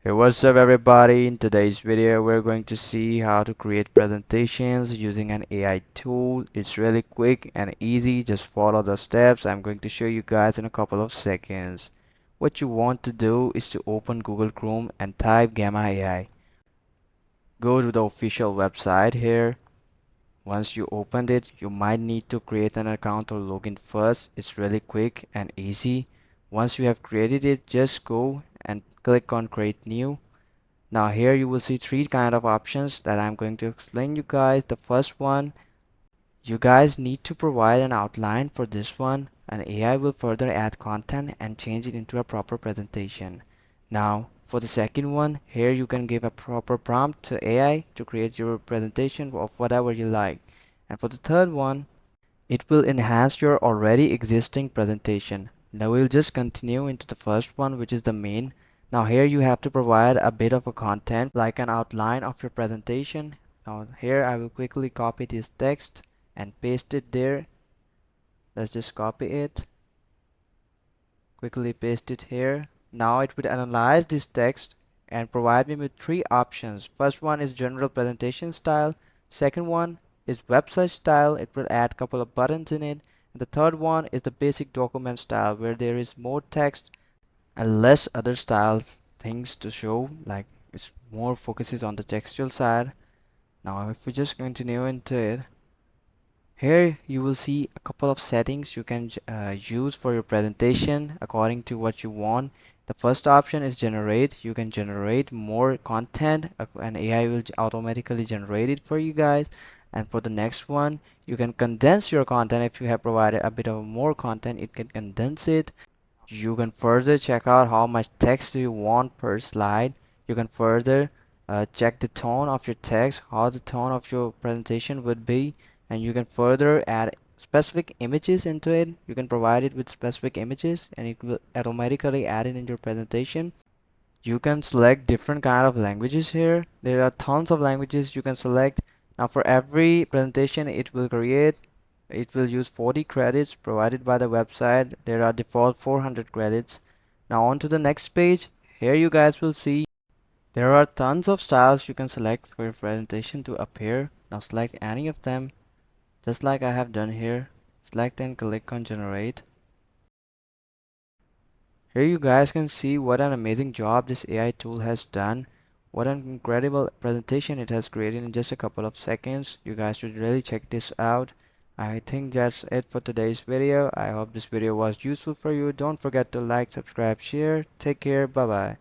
Hey, what's up everybody? In today's video we're going to see how to create presentations using an AI tool. It's really quick and easy. Just follow the steps I'm going to show you guys in a couple of seconds. What you want to do is to open Google Chrome and type Gamma AI. Go to the official website here. Once you opened it, you might need to create an account or login first. It's really quick and easy. Once you have created it, just go and click on create new. Now here you will see three kind of options that I'm going to explain you guys. The first one, you guys need to provide an outline for this one, and AI will further add content and change it into a proper presentation. Now for the second one, here you can give a proper prompt to AI to create your presentation of whatever you like. And for the third one, it will enhance your already existing presentation. Now we'll just continue into the first one, which is the main. Now here you have to provide a bit of a content like an outline of your presentation. Now here I will quickly copy this text and paste it there. Let's just copy it, quickly paste it here. Now it would analyze this text and provide me with three options. First one is general presentation style. Second one is website style. It will add couple of buttons in it. And the third one is the basic document style, where there is more text and less other styles things to show, like it's more focuses on the textual side. Now if we just continue into it, here you will see a couple of settings you can use for your presentation according to what you want. The first option is generate. You can generate more content and AI will automatically generate it for you guys. And for the next one, you can condense your content. If you have provided a bit of more content, it can condense it. You can further check out how much text do you want per slide. You can further check the tone of your text, how the tone of your presentation would be, and you can further add specific images into it. You can provide it with specific images and it will automatically add it in your presentation. You can select different kind of languages here. There are tons of languages you can select. Now for every presentation it will use 40 credits provided by the website. There are default 400 credits. Now on to the next page. Here you guys will see there are tons of styles you can select for your presentation to appear. Now select any of them, just like I have done here. Select and click on generate. Here you guys can see what an amazing job this AI tool has done. What an incredible presentation it has created in just a couple of seconds. You guys should really check this out. I think that's it for today's video. I hope this video was useful for you. Don't forget to like, subscribe, share. Take care. Bye bye.